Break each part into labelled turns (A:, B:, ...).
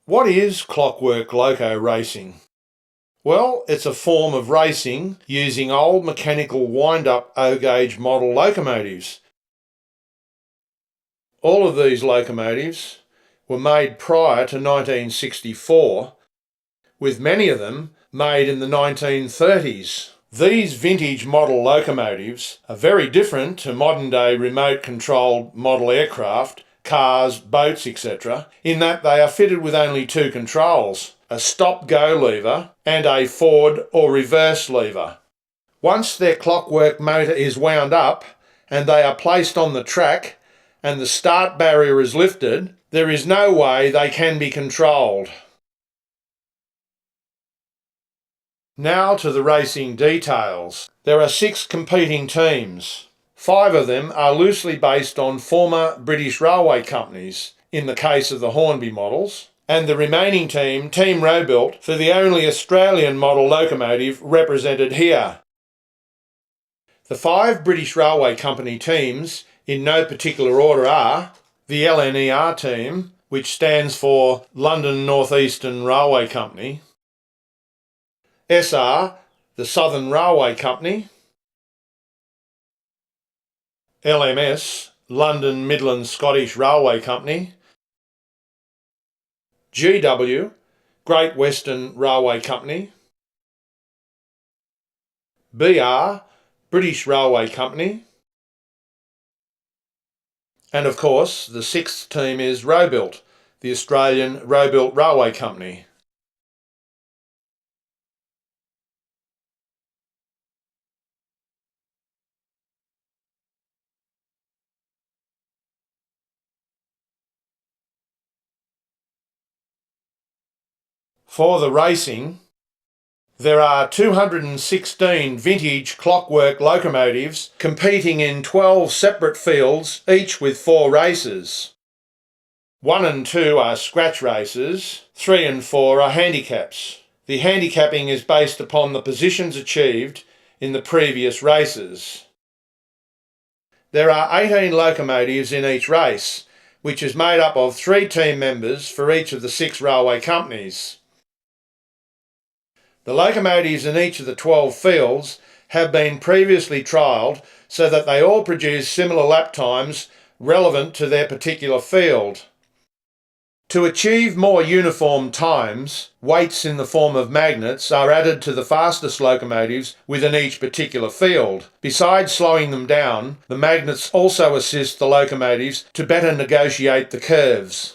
A: What is clockwork loco racing? Well, it's a form of racing using old mechanical wind-up O-gauge model locomotives. All of these locomotives were made prior to 1964, with many of them made in the 1930s. These vintage model locomotives are very different to modern-day remote-controlled model aircraft, cars, boats, etc., in that they are fitted with only two controls, a stop-go lever and a forward or reverse lever. Once their clockwork motor is wound up and they are placed on the track and the start barrier is lifted, there is no way they can be controlled. Now to the racing details. There are 6 competing teams. 5 of them are loosely based on former British railway companies, in the case of the Hornby models, and the remaining team, Team Robuilt, for the only Australian model locomotive represented here. The 5 British Railway Company teams, in no particular order, are the LNER team, which stands for London North Eastern Railway Company, SR, the Southern Railway Company, LMS, London Midland Scottish Railway Company, GW, Great Western Railway Company, BR, British Railway Company, and of course the 6th team is Robuilt, the Australian Robuilt Railway Company. For the racing, there are 216 vintage clockwork locomotives competing in 12 separate fields, each with 4 races. 1 and 2 are scratch races, 3 and 4 are handicaps. The handicapping is based upon the positions achieved in the previous races. There are 18 locomotives in each race, which is made up of 3 team members for each of the 6 railway companies. The locomotives in each of the 12 fields have been previously trialled so that they all produce similar lap times relevant to their particular field. To achieve more uniform times, weights in the form of magnets are added to the fastest locomotives within each particular field. Besides slowing them down, the magnets also assist the locomotives to better negotiate the curves.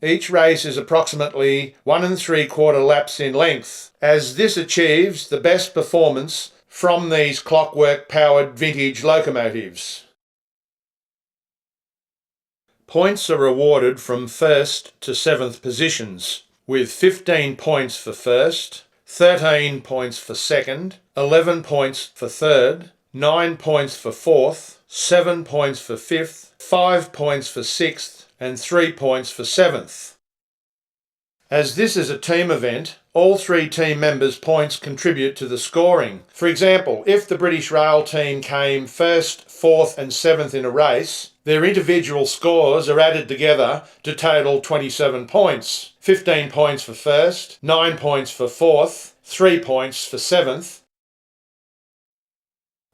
A: Each race is approximately 1 3/4 laps in length, as this achieves the best performance from these clockwork-powered vintage locomotives. Points are awarded from 1st to 7th positions, with 15 points for 1st, 13 points for 2nd, 11 points for 3rd, 9 points for 4th, 7 points for 5th, 5 points for 6th, and 3 points for 7th. As this is a team event, all 3 team members' points contribute to the scoring. For example, if the British Rail team came 1st, 4th and 7th in a race, their individual scores are added together to total 27 points. 15 points for 1st, 9 points for 4th, 3 points for 7th.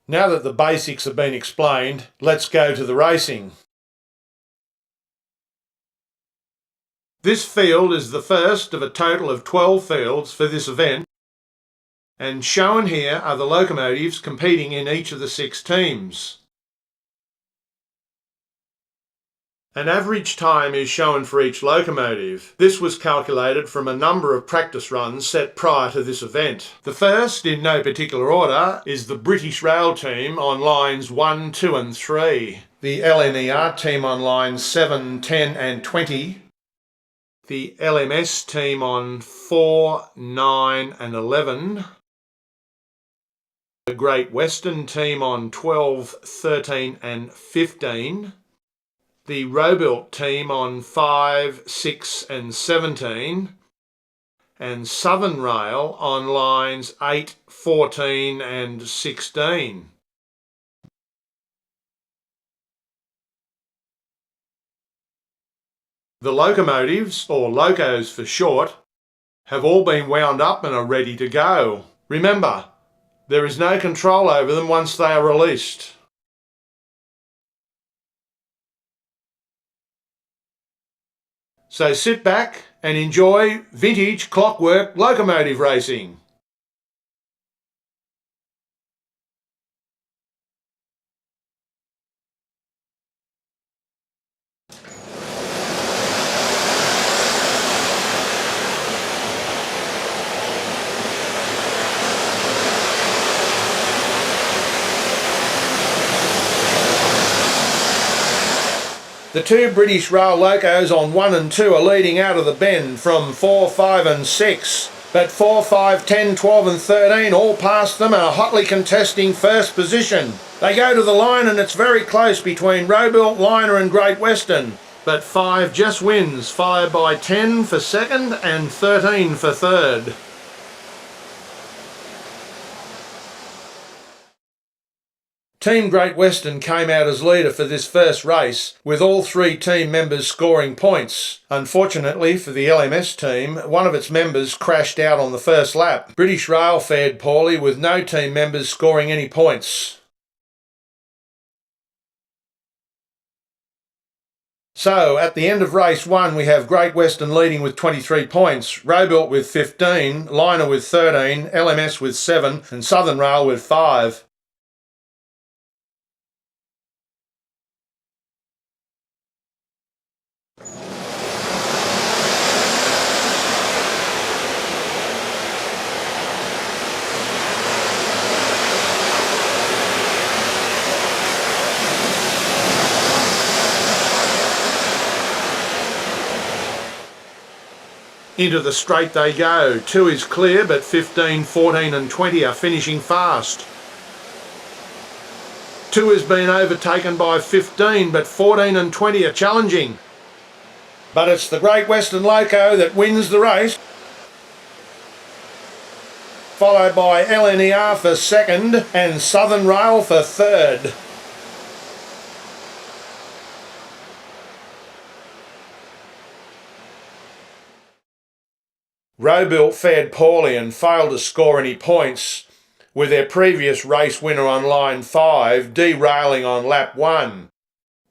A: Now that the basics have been explained, let's go to the racing. This field is the first of a total of 12 fields for this event, and shown here are the locomotives competing in each of the 6 teams. An average time is shown for each locomotive. This was calculated from a number of practice runs set prior to this event. The first, in no particular order, is the British Rail team on lines 1, 2 and 3, the LNER team on lines 7, 10 and 20, the LMS team on 4, 9 and 11, the Great Western team on 12, 13 and 15, the Robuilt team on 5, 6 and 17, and Southern Rail on lines 8, 14 and 16. The locomotives, or locos for short, have all been wound up and are ready to go. Remember, there is no control over them once they are released. So sit back and enjoy vintage clockwork locomotive racing. The two British Rail locos on 1 and 2 are leading out of the bend from 4, 5 and 6. But 4, 5, 10, 12 and 13 all past them and are hotly contesting first position. They go to the line and it's very close between Robuilt, Liner and Great Western. But 5 just wins, followed by 10 for second and 13 for third. Team Great Western came out as leader for this first race, with all 3 team members scoring points. Unfortunately for the LMS team, one of its members crashed out on the first lap. British Rail fared poorly, with no team members scoring any points. So, at the end of race 1, we have Great Western leading with 23 points, Robuilt with 15, Liner with 13, LMS with 7 and Southern Rail with 5. Into the straight they go. 2 is clear, but 15, 14 and 20 are finishing fast. 2 has been overtaken by 15, but 14 and 20 are challenging. But it's the Great Western Loco that wins the race, followed by LNER for second and Southern Rail for third. Robuilt fared poorly and failed to score any points, with their previous race winner on line 5 derailing on lap 1.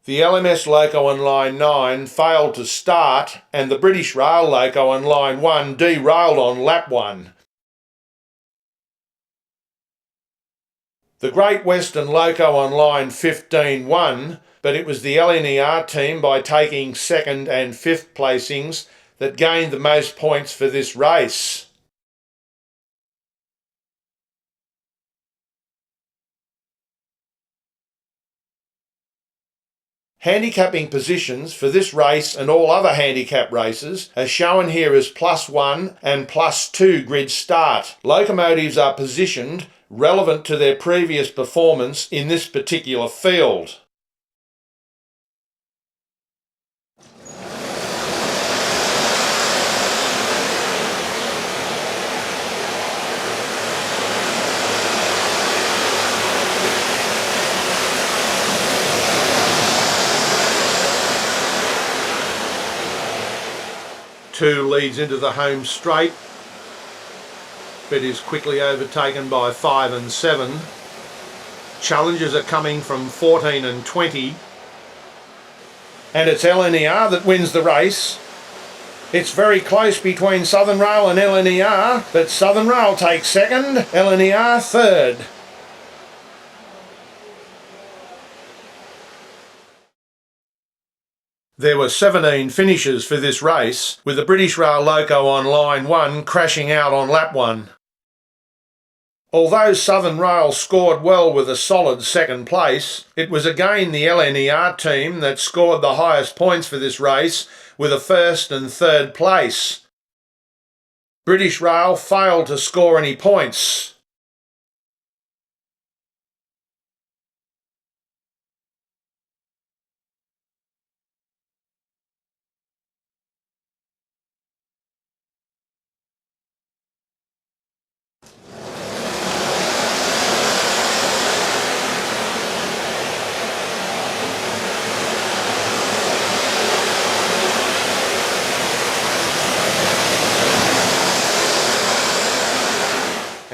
A: The LMS Loco on line 9 failed to start, and the British Rail Loco on line 1 derailed on lap 1. The Great Western Loco on line 15 won, but it was the LNER team, by taking 2nd and 5th placings, that gained the most points for this race. Handicapping positions for this race and all other handicap races are shown here as +1 and +2 grid start. Locomotives are positioned relevant to their previous performance in this particular field. Two leads into the home straight, but is quickly overtaken by 5 and 7. Challenges are coming from 14 and 20. And it's LNER that wins the race. It's very close between Southern Rail and LNER, but Southern Rail takes second, LNER third. There were 17 finishes for this race, with the British Rail Loco on line 1 crashing out on lap 1. Although Southern Rail scored well with a solid second place, it was again the LNER team that scored the highest points for this race, with a 1st and 3rd place. British Rail failed to score any points.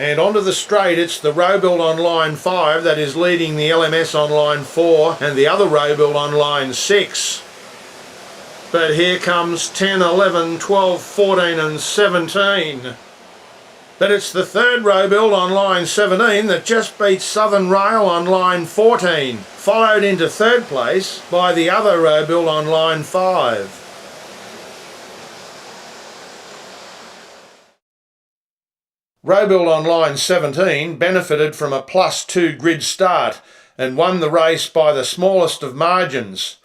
A: And onto the straight, it's the Robuild on line 5 that is leading the LMS on line 4 and the other Robuild on line 6. But here comes 10, 11, 12, 14 and 17. But it's the third Robuild on line 17 that just beats Southern Rail on line 14, followed into third place by the other Robuild on line 5. Robuild on line 17 benefited from a +2 grid start and won the race by the smallest of margins.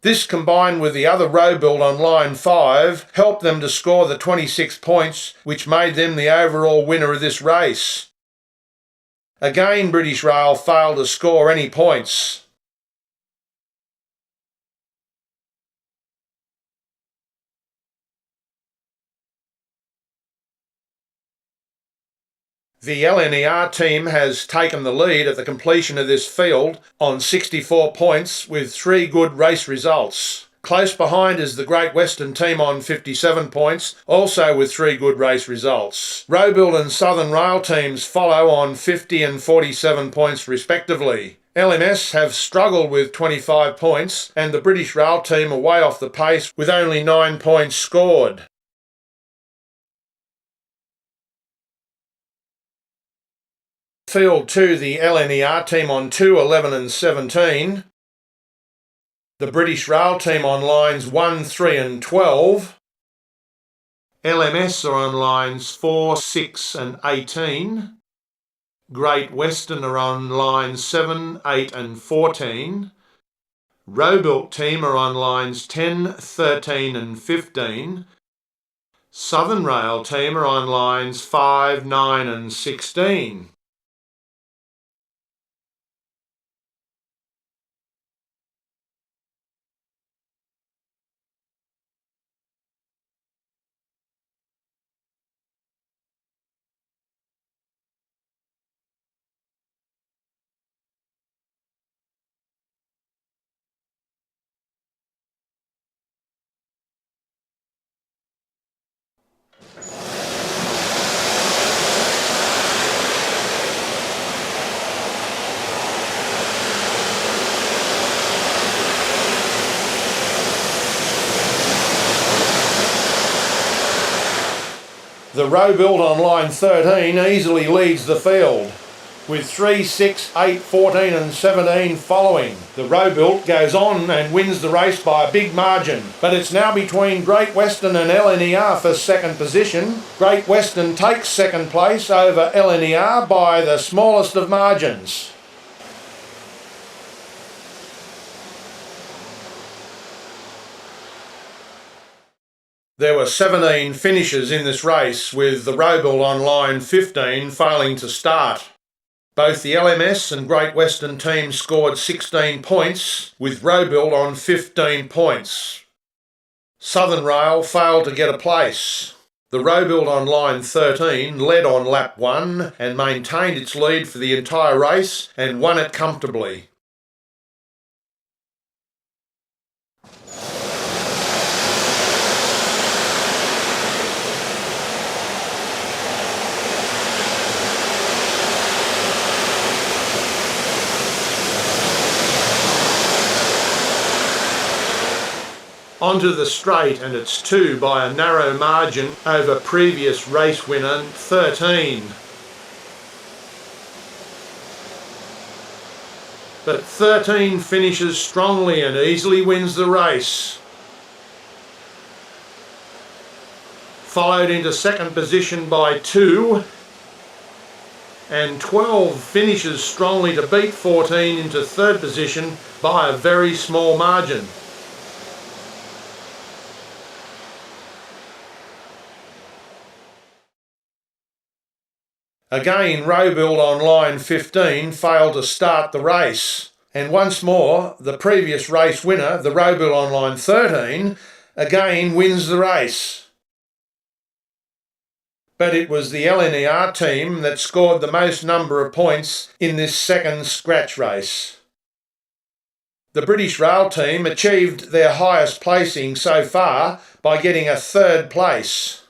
A: This, combined with the other Robuild on line 5, helped them to score the 26 points, which made them the overall winner of this race. Again, British Rail failed to score any points. The LNER team has taken the lead at the completion of this field on 64 points with 3 good race results. Close behind is the Great Western team on 57 points, also with 3 good race results. Robuild and Southern Rail teams follow on 50 and 47 points respectively. LMS have struggled with 25 points and the British Rail team are way off the pace with only 9 points scored. Field 2, the LNER team on 2, 11 and 17. The British Rail team on lines 1, 3 and 12. LMS are on lines 4, 6 and 18. Great Western are on lines 7, 8 and 14. Robuild team are on lines 10, 13 and 15. Southern Rail team are on lines 5, 9 and 16. The Robuild on line 13 easily leads the field, with 3, 6, 8, 14 and 17 following. The Robuild goes on and wins the race by a big margin, but it's now between Great Western and LNER for second position. Great Western takes second place over LNER by the smallest of margins. There were 17 finishes in this race, with the Robuild on line 15 failing to start. Both the LMS and Great Western teams scored 16 points, with Robuild on 15 points. Southern Rail failed to get a place. The Robuild on line 13 led on lap 1 and maintained its lead for the entire race and won it comfortably. Onto the straight, and it's 2 by a narrow margin over previous race winner 13. But 13 finishes strongly and easily wins the race. Followed into second position by 2. And 12 finishes strongly to beat 14 into third position by a very small margin. Again, Robuild on line 15 failed to start the race. And once more, the previous race winner, the Robuild on line 13, again wins the race. But it was the LNER team that scored the most number of points in this second scratch race. The British Rail team achieved their highest placing so far by getting a third place.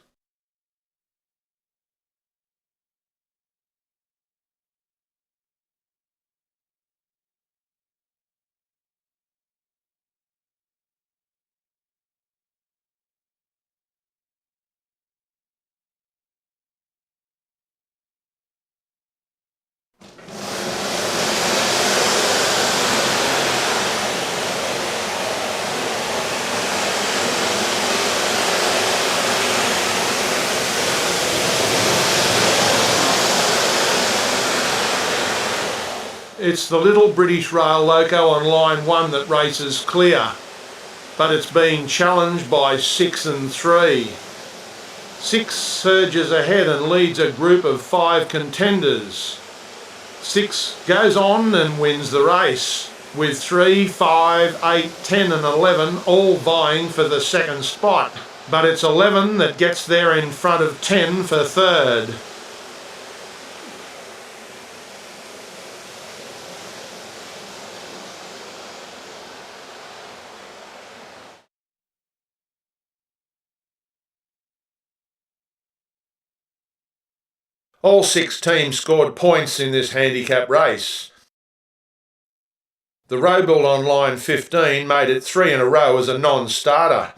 A: It's the Little British Rail Loco on line 1 that races clear, but it's being challenged by 6 and 3. 6 surges ahead and leads a group of 5 contenders. 6 goes on and wins the race, with 3, 5, 8, 10 and 11 all vying for the second spot. But it's 11 that gets there in front of 10 for third. All 6 teams scored points in this handicap race. The Robuilt on line 15 made it 3 in a row as a non-starter,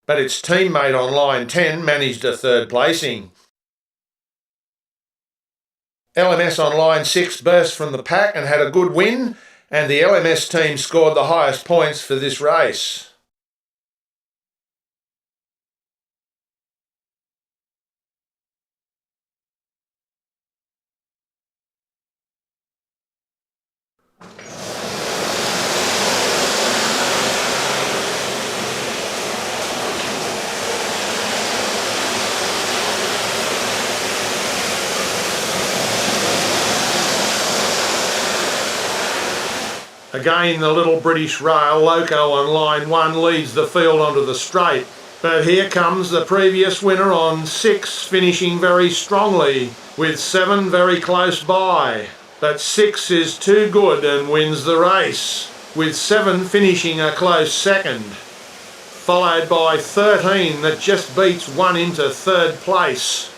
A: but its teammate on line 10 managed a third placing. LMS on line 6 burst from the pack and had a good win, and the LMS team scored the highest points for this race. Again, the Little British Rail Loco on line 1 leads the field onto the straight. But here comes the previous winner on 6, finishing very strongly, with 7 very close by. But 6 is too good and wins the race, with 7 finishing a close second, followed by 13 that just beats 1 into third place.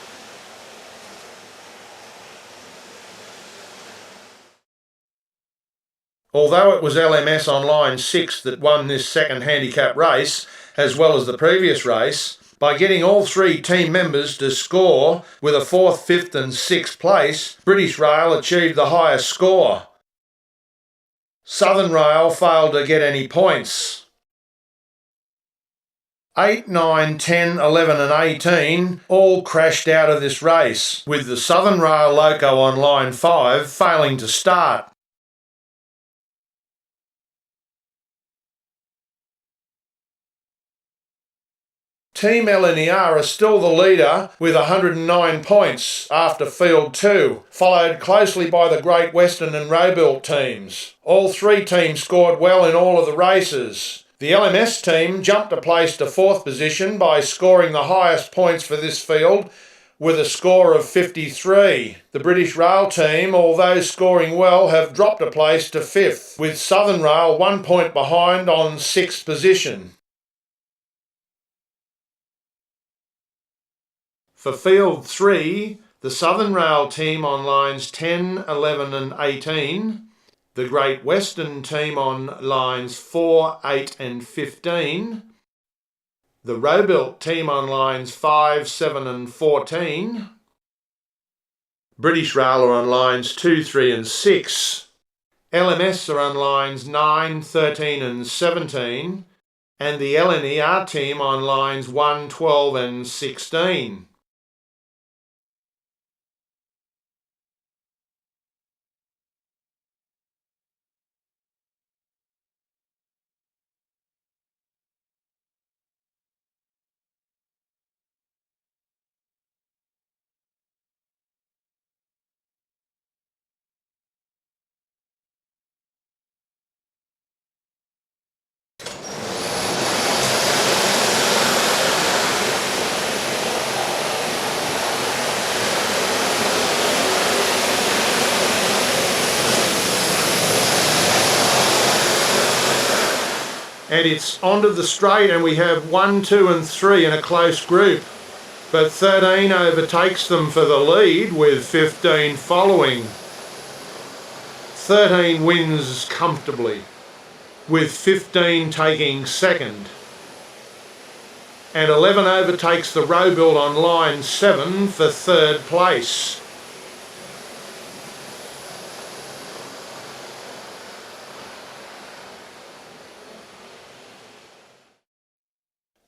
A: Although it was LMS on line 6 that won this second handicap race, as well as the previous race, by getting all 3 team members to score with a 4th, 5th and 6th place, British Rail achieved the highest score. Southern Rail failed to get any points. 8, 9, 10, 11 and 18 all crashed out of this race, with the Southern Rail Loco on line 5 failing to start. Team LNER are still the leader with 109 points after Field 2, followed closely by the Great Western and Robuilt teams. All 3 teams scored well in all of the races. The LMS team jumped a place to 4th position by scoring the highest points for this field with a score of 53. The British Rail team, although scoring well, have dropped a place to 5th, with Southern Rail 1 point behind on 6th position. For Field 3, the Southern Rail team on lines 10, 11 and 18, the Great Western team on lines 4, 8 and 15, the Robuilt team on lines 5, 7 and 14, British Rail are on lines 2, 3 and 6, LMS are on lines 9, 13 and 17, and the LNER team on lines 1, 12 and 16. And it's onto the straight, and we have 1, 2 and 3 in a close group. But 13 overtakes them for the lead, with 15 following. 13 wins comfortably, with 15 taking second. And 11 overtakes the Robuilt on line 7 for third place.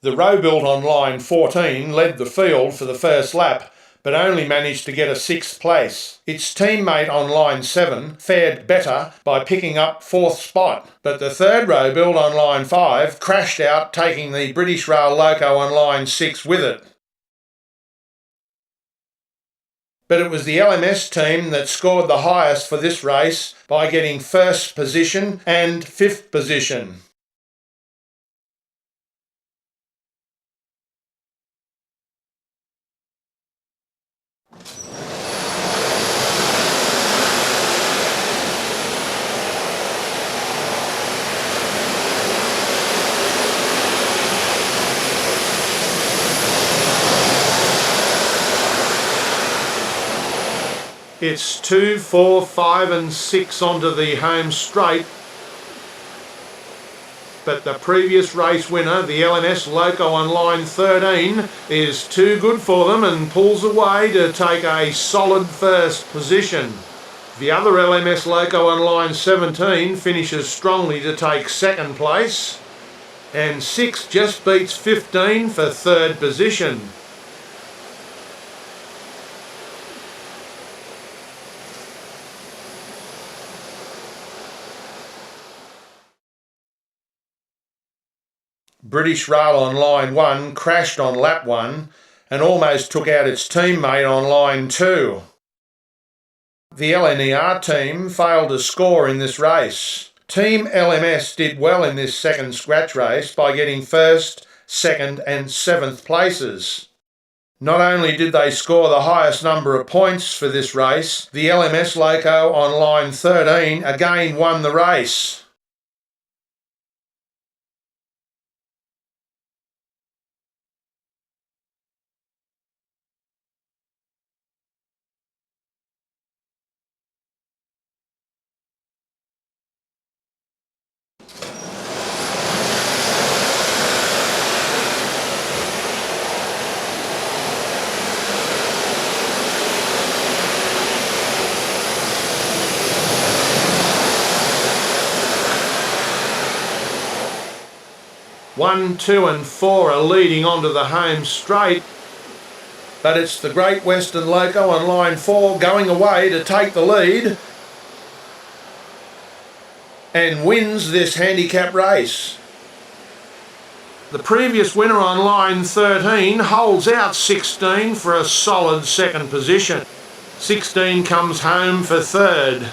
A: The Robuilt on line 14 led the field for the first lap, but only managed to get a 6th place. Its teammate on line 7 fared better by picking up 4th spot, but the third row build on line 5 crashed out, taking the British Rail Loco on line 6 with it. But it was the LMS team that scored the highest for this race by getting 1st position and 5th position. It's 2, 4, 5 and 6 onto the home straight. But the previous race winner, the LMS Loco on line 13, is too good for them and pulls away to take a solid 1st position. The other LMS Loco on line 17 finishes strongly to take 2nd place. And 6 just beats 15 for 3rd position. British Rail on line 1 crashed on lap 1 and almost took out its teammate on line 2. The LNER team failed to score in this race. Team LMS did well in this second scratch race by getting 1st, 2nd and 7th places. Not only did they score the highest number of points for this race, the LMS Loco on line 13 again won the race. One, 2 and 4 are leading onto the home straight, but it's the Great Western Loco on line 4 going away to take the lead and wins this handicap race. The previous winner on line 13 holds out 16 for a solid 2nd position. 16 comes home for 3rd.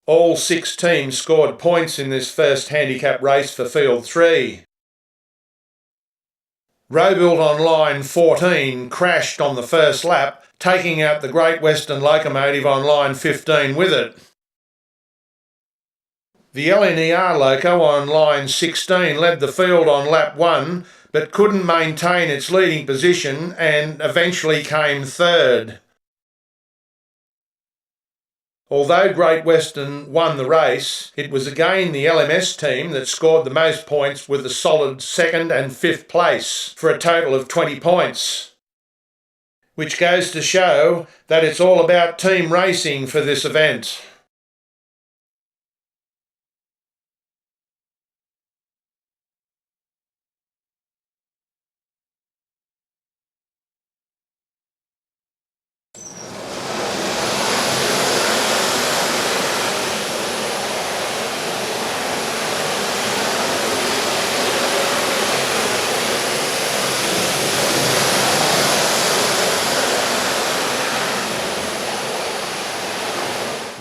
A: All 6 teams scored points in this first handicap race for Field 3. Robuild on line 14 crashed on the first lap, taking out the Great Western Locomotive on line 15 with it. The LNER Loco on line 16 led the field on lap 1, but couldn't maintain its leading position and eventually came 3rd. Although Great Western won the race, it was again the LMS team that scored the most points with a solid 2nd and 5th place for a total of 20 points. Which goes to show that it's all about team racing for this event.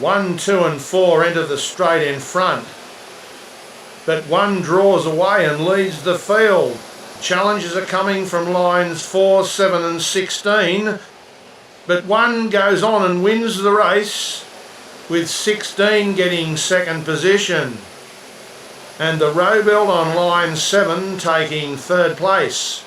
A: One, 2 and 4 enter the straight in front, but 1 draws away and leads the field. Challenges are coming from lines 4, 7 and 16, but 1 goes on and wins the race, with 16 getting 2nd position, and the Robuild on line 7 taking 3rd place.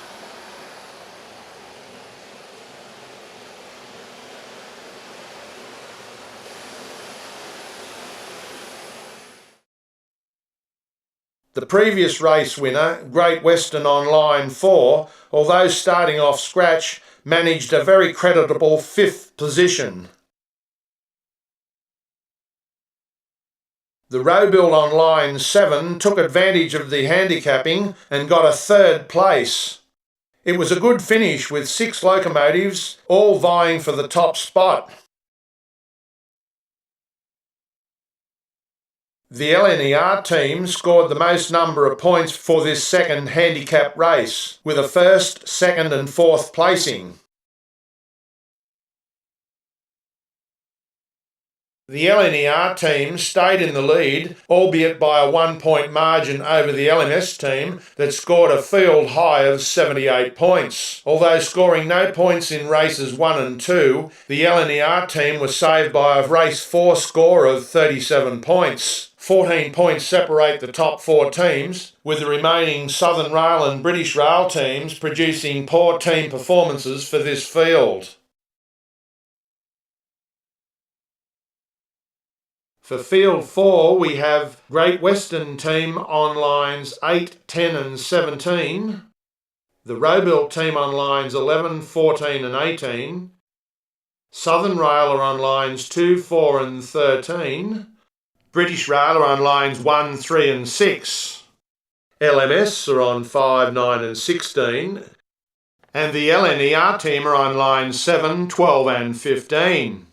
A: The previous race winner, Great Western on line 4, although starting off scratch, managed a very creditable 5th position. The Robuild on line 7 took advantage of the handicapping and got a third place. It was a good finish with 6 locomotives, all vying for the top spot. The LNER team scored the most number of points for this second handicap race, with a first, second and fourth placing. The LNER team stayed in the lead, albeit by a 1-point margin over the LMS team that scored a field high of 78 points. Although scoring no points in races 1 and 2, the LNER team was saved by a race 4 score of 37 points. 14 points separate the top 4 teams, with the remaining Southern Rail and British Rail teams producing poor team performances for this field. For Field 4, we have Great Western team on lines 8, 10 and 17, the Robuild team on lines 11, 14 and 18, Southern Rail are on lines 2, 4 and 13, British Rail are on lines 1, 3 and 6, LMS are on 5, 9 and 16, and the LNER team are on lines 7, 12 and 15.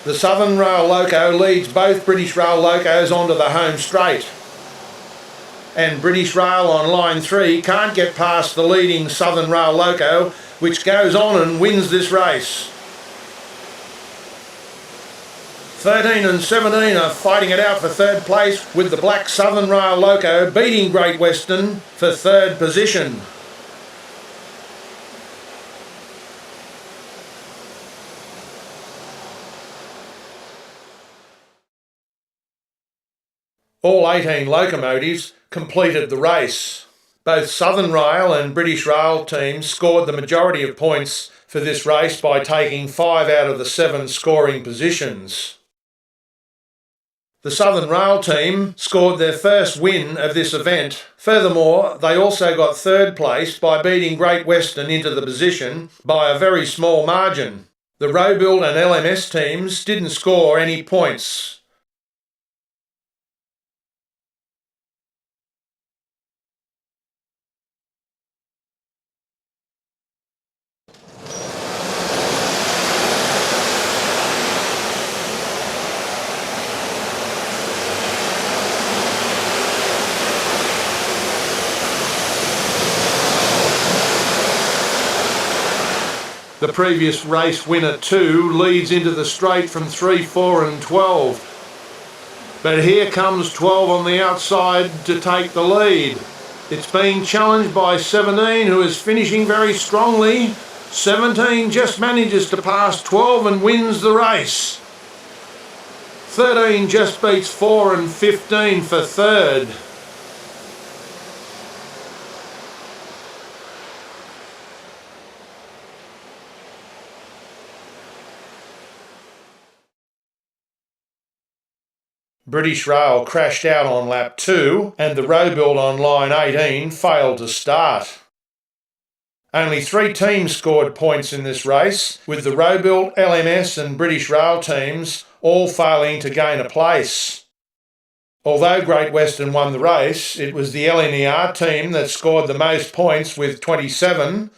A: The Southern Rail loco leads both British Rail locos onto the home straight. And British Rail on line 3 can't get past the leading Southern Rail loco, which goes on and wins this race. 13 and 17 are fighting it out for third place, with the black Southern Rail loco beating Great Western for third position. All 18 locomotives completed the race. Both Southern Rail and British Rail teams scored the majority of points for this race by taking 5 out of the 7 scoring positions. The Southern Rail team scored their first win of this event. Furthermore, they also got third place by beating Great Western into the position by a very small margin. The Robuild and LMS teams didn't score any points. The previous race winner 2 leads into the straight from 3, 4 and 12. But here comes 12 on the outside to take the lead. It's being challenged by 17, who is finishing very strongly. 17 just manages to pass 12 and wins the race. 13 just beats 4 and 15 for third. British Rail crashed out on lap 2 and the Robuild on line 18 failed to start. Only 3 teams scored points in this race, with the Robuild, LMS and British Rail teams all failing to gain a place. Although Great Western won the race, it was the LNER team that scored the most points with 27.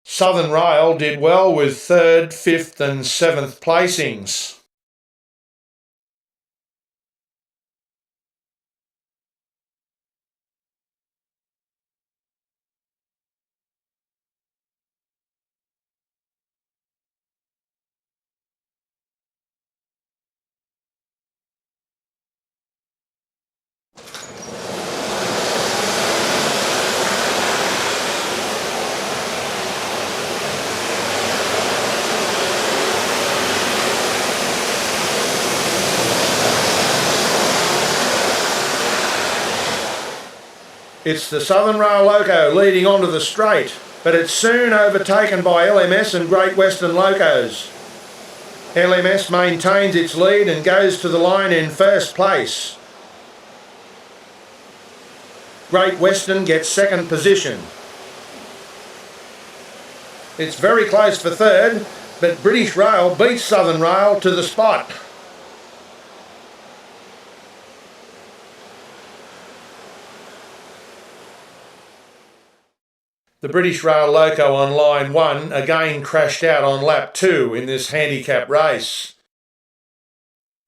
A: Southern Rail did well with 3rd, 5th and 7th placings. It's the Southern Rail Loco leading onto the straight, but it's soon overtaken by LMS and Great Western Locos. LMS maintains its lead and goes to the line in first place. Great Western gets second position. It's very close for third, but British Rail beats Southern Rail to the spot. The British Rail Loco on line 1 again crashed out on lap 2 in this handicap race.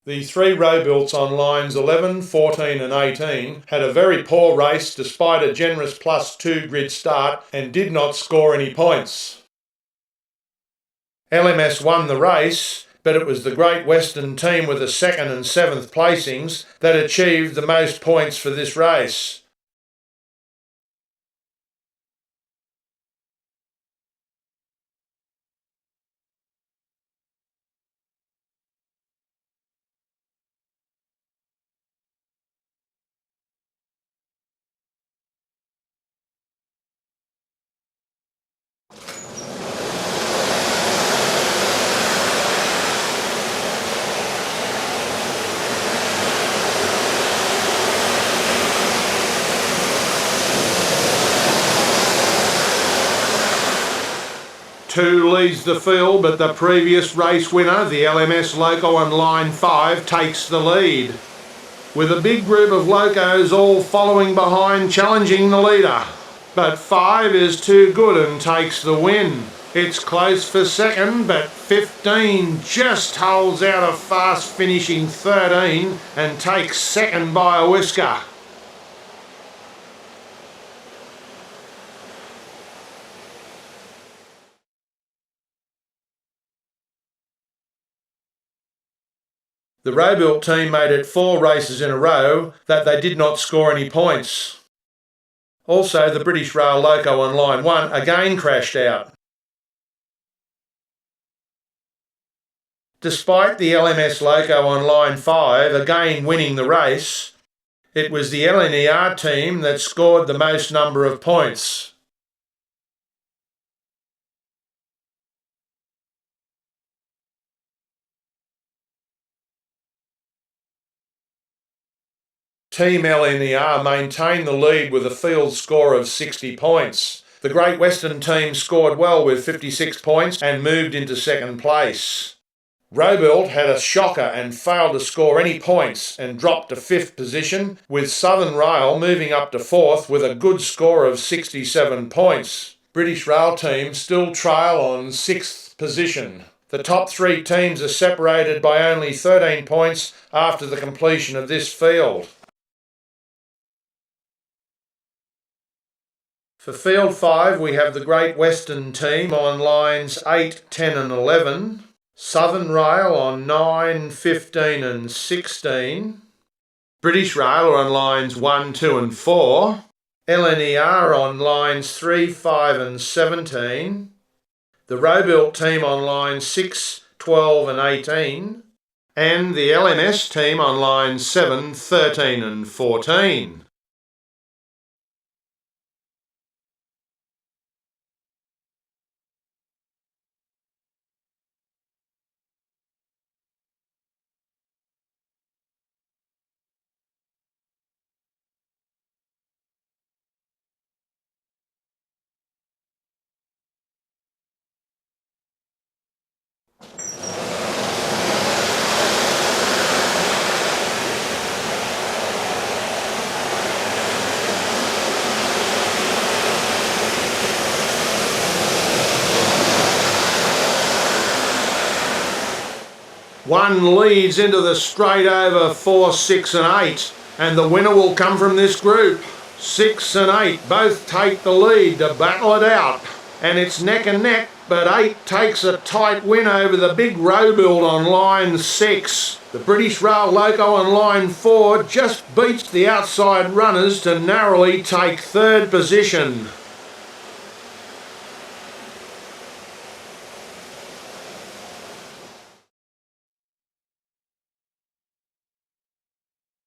A: The three Robuilts on lines 11, 14 and 18 had a very poor race despite a generous +2 grid start and did not score any points. LMS won the race, but it was the Great Western team with the 2nd and 7th placings that achieved the most points for this race. Two leads the field, but the previous race winner, the LMS Loco on line 5, takes the lead, with a big group of locos all following behind, challenging the leader. But 5 is too good and takes the win. It's close for second, but 15 just holds out a fast finishing 13 and takes second by a whisker. The Robuilt team made it 4 races in a row that they did not score any points. Also, the British Rail Loco on line 1 again crashed out. Despite the LMS Loco on line 5 again winning the race, it was the LNER team that scored the most number of points. Team LNER maintained the lead with a field score of 60 points. The Great Western team scored well with 56 points and moved into second place. Robuilt had a shocker and failed to score any points and dropped to 5th position, with Southern Rail moving up to 4th with a good score of 67 points. British Rail team still trail on 6th position. The top 3 teams are separated by only 13 points after the completion of this field. For Field 5, we have the Great Western team on lines 8, 10 and 11, Southern Rail on 9, 15 and 16, British Rail are on lines 1, 2 and 4, LNER on lines 3, 5 and 17, the Robuilt team on lines 6, 12 and 18, and the LMS team on lines 7, 13 and 14. One leads into the straight over 4, 6 and 8, and the winner will come from this group. 6 and 8 both take the lead to battle it out, and it's neck and neck, but 8 takes a tight win over the big Robuilt on line 6. The British Rail Loco on line 4 just beats the outside runners to narrowly take 3rd position.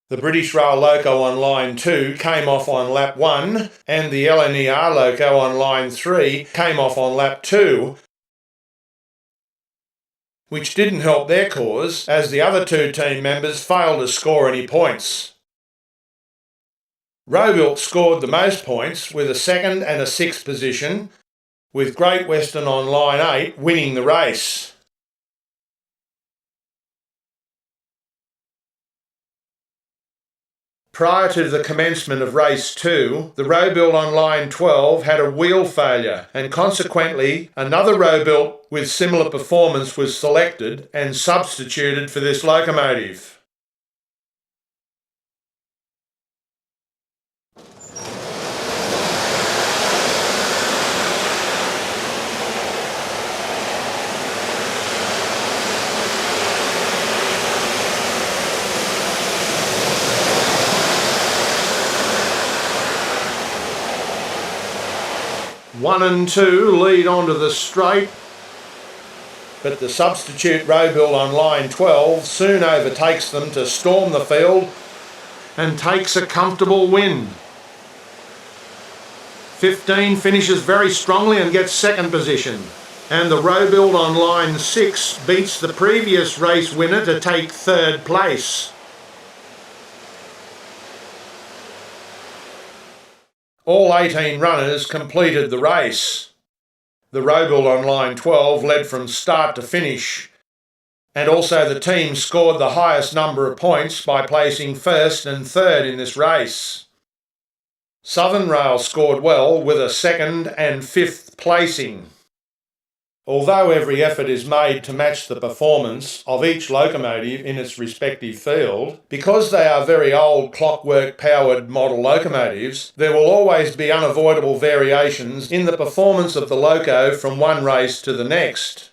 A: The British Rail Loco on line 2 came off on lap 1 and the LNER Loco on line 3 came off on lap 2, which didn't help their cause as the other two team members failed to score any points. Robuilt scored the most points with a 2nd and a 6th position, with Great Western on line 8 winning the race. Prior to the commencement of race 2, the Robuilt on line 12 had a wheel failure and consequently another Robuilt with similar performance was selected and substituted for this locomotive. One and 2 lead onto the straight, but the substitute Robuilt on line 12 soon overtakes them to storm the field and takes a comfortable win. 15 finishes very strongly and gets 2nd position, and the Robuilt on line 6 beats the previous race winner to take 3rd place. All 18 runners completed the race. The Robuilt on line 12 led from start to finish, and also the team scored the highest number of points by placing 1st and 3rd in this race. Southern Rail scored well with a 2nd and 5th placing. Although every effort is made to match the performance of each locomotive in its respective field, because they are very old clockwork-powered model locomotives, there will always be unavoidable variations in the performance of the loco from one race to the next.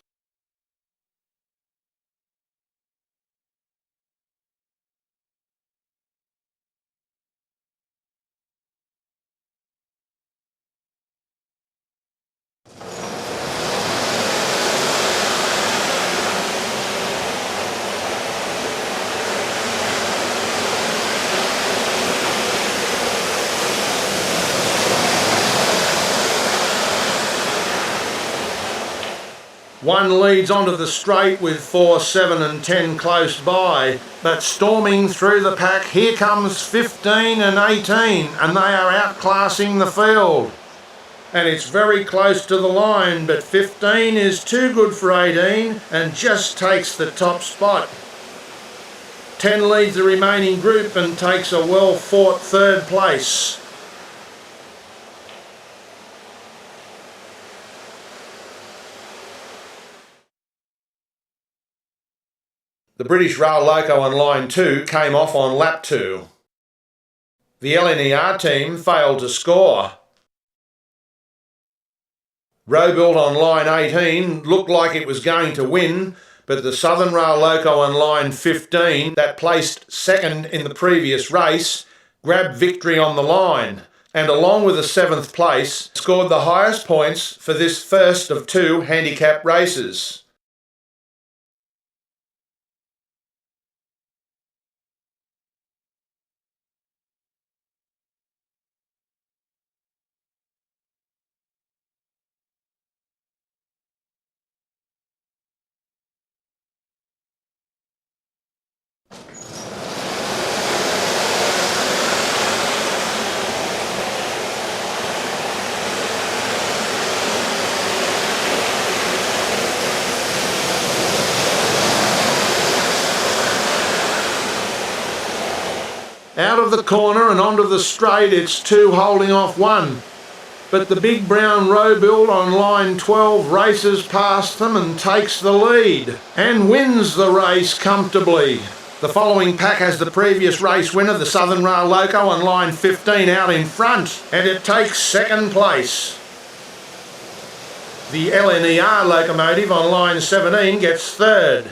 A: One leads onto the straight with 4, 7 and 10 close by, but storming through the pack, here comes 15 and 18, and they are outclassing the field. And it's very close to the line, but 15 is too good for 18 and just takes the top spot. 10 leads the remaining group and takes a well-fought 3rd place. The British Rail Loco on line 2 came off on lap 2. The LNER team failed to score. Robuilt on line 18 looked like it was going to win, but the Southern Rail Loco on line 15, that placed 2nd in the previous race, grabbed victory on the line, and along with the 7th place, scored the highest points for this first of 2 handicap races. Out of the corner and onto the straight, it's 2 holding off 1. But the big brown Robuilt on line 12 races past them and takes the lead and wins the race comfortably. The following pack has the previous race winner, the Southern Rail Loco on line 15, out in front, and it takes 2nd place. The LNER locomotive on line 17 gets 3rd.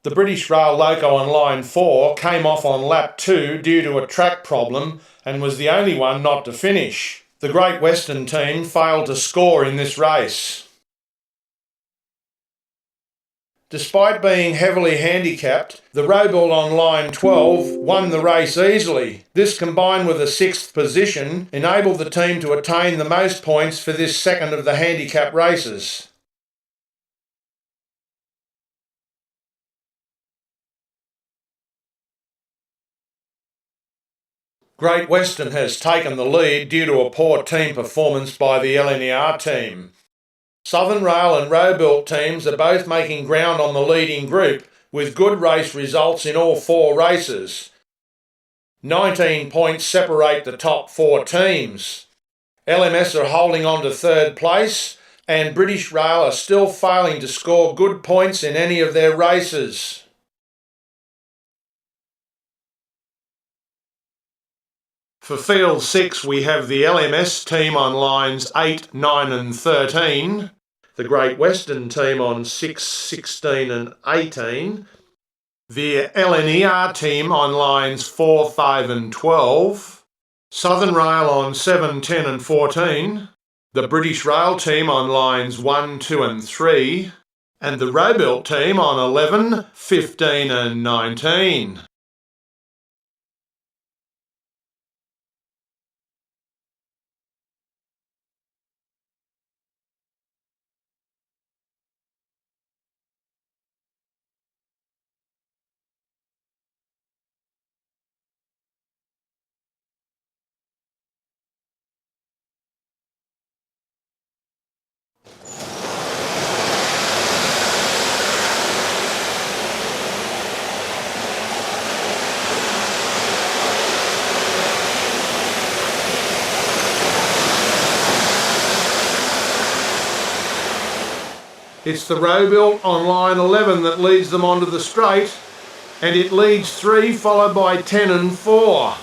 A: The British Rail Loco on line 4 came off on lap 2 due to a track problem and was the only one not to finish. The Great Western team failed to score in this race. Despite being heavily handicapped, the Robuilt on line 12 won the race easily. This, combined with a 6th position, enabled the team to attain the most points for this second of the handicap races. Great Western has taken the lead due to a poor team performance by the LNER team. Southern Rail and Robuilt teams are both making ground on the leading group, with good race results in all 4 races. 19 points separate the top 4 teams. LMS are holding on to 3rd place, and British Rail are still failing to score good points in any of their races. For Field 6, we have the LMS team on lines 8, 9 and 13, the Great Western team on 6, 16 and 18, the LNER team on lines 4, 5 and 12, Southern Rail on 7, 10 and 14, the British Rail team on lines 1, 2 and 3, and the Robuilt team on 11, 15 and 19. It's the Robuilt on line 11 that leads them onto the straight, and it leads 3 followed by 10 and 4.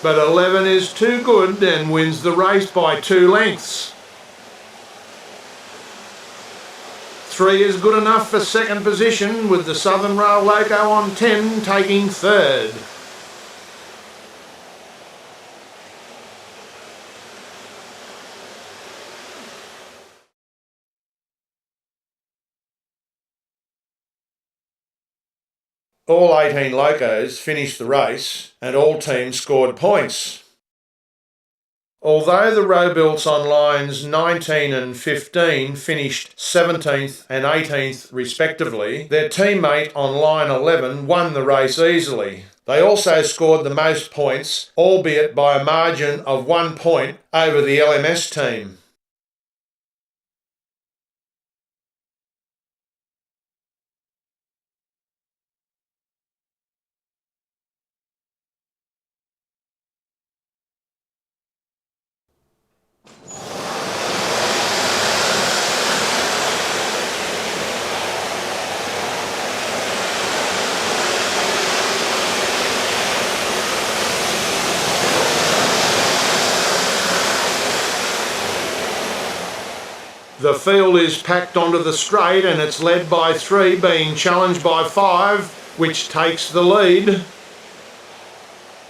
A: But 11 is too good and wins the race by 2 lengths. 3 is good enough for 2nd position, with the Southern Rail Loco on 10 taking 3rd. All 18 locos finished the race and all teams scored points. Although the Robuilts on lines 19 and 15 finished 17th and 18th respectively, their teammate on line 11 won the race easily. They also scored the most points, albeit by a margin of 1 point over the LMS team. The field is packed onto the straight and it's led by 3 being challenged by 5, which takes the lead.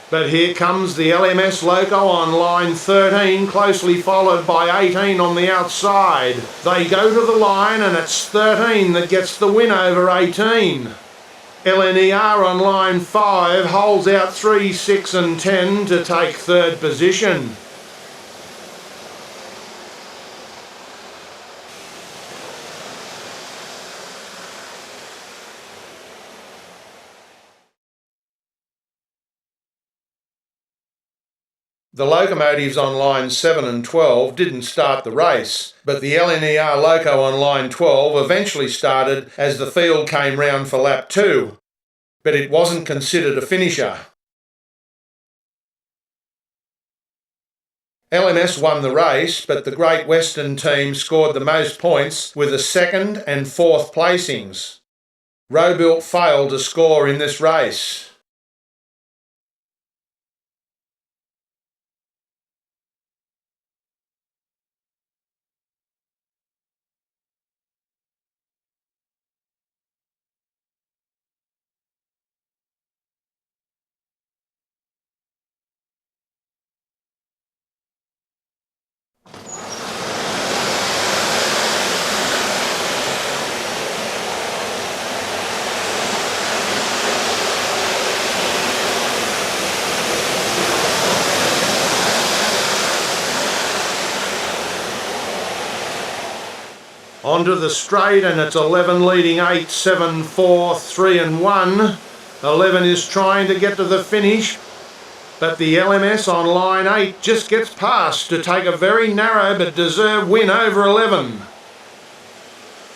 A: But here comes the LMS Loco on line 13, closely followed by 18 on the outside. They go to the line and it's 13 that gets the win over 18. LNER on line 5 holds out 3, 6 and 10 to take 3rd position. The locomotives on lines 7 and 12 didn't start the race, but the LNER Loco on line 12 eventually started as the field came round for lap 2, but it wasn't considered a finisher. LMS won the race, but the Great Western team scored the most points with the 2nd and 4th placings. Robuilt failed to score in this race. Onto the straight, and it's 11 leading 8, 7, 4, 3 and 1. 11 is trying to get to the finish, but the LMS on line 8 just gets past to take a very narrow but deserved win over 11.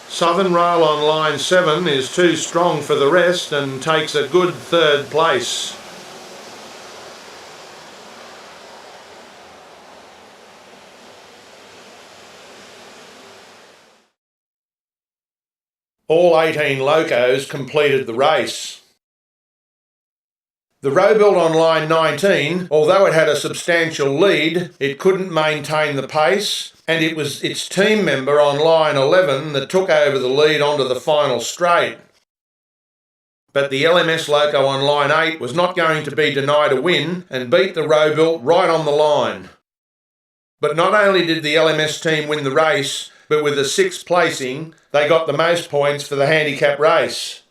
A: Southern Rail on line 7 is too strong for the rest and takes a good third place. All 18 locos completed the race. The Robuilt on line 19, although it had a substantial lead, it couldn't maintain the pace, and it was its team member on line 11 that took over the lead onto the final straight. But the LMS loco on line 8 was not going to be denied a win and beat the Robuilt right on the line. But not only did the LMS team win the race, but with the 6th placing, they got the most points for the handicap race.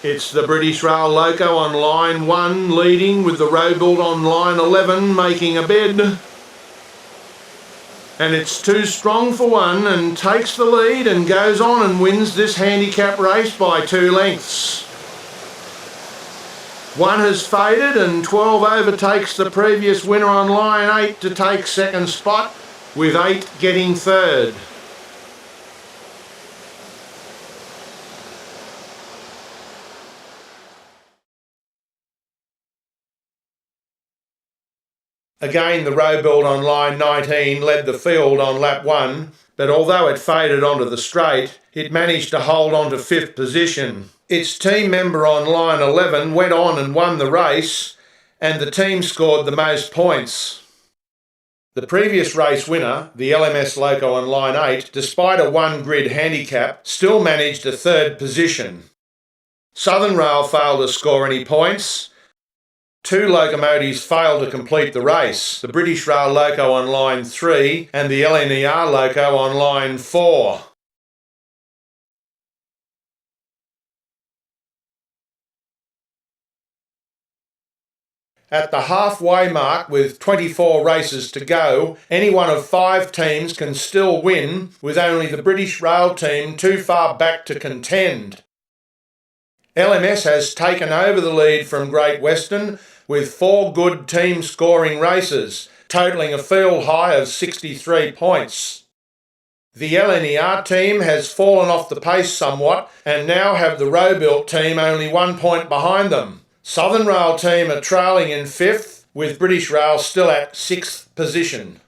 A: It's the British Rail loco on line 1 leading, with the Robuilt on line 11 making a bed. And it's too strong for one and takes the lead and goes on and wins this handicap race by 2 lengths. 1 has faded and 12 overtakes the previous winner on line 8 to take 2nd spot, with 8 getting 3rd. Again, the Robuilt on line 19 led the field on lap 1, but although it faded onto the straight, it managed to hold on to 5th position. Its team member on line 11 went on and won the race, and the team scored the most points. The previous race winner, the LMS loco on line 8, despite a 1-grid handicap, still managed a 3rd position. Southern Rail failed to score any points. 2 locomotives failed to complete the race, the British Rail loco on line 3 and the LNER loco on line 4. At the halfway mark, with 24 races to go, any one of 5 teams can still win, with only the British Rail team too far back to contend. LMS has taken over the lead from Great Western with 4 good team scoring races, totalling a field high of 63 points. The LNER team has fallen off the pace somewhat and now have the Robuilt team only 1 point behind them. Southern Rail team are trailing in 5th, with British Rail still at 6th position.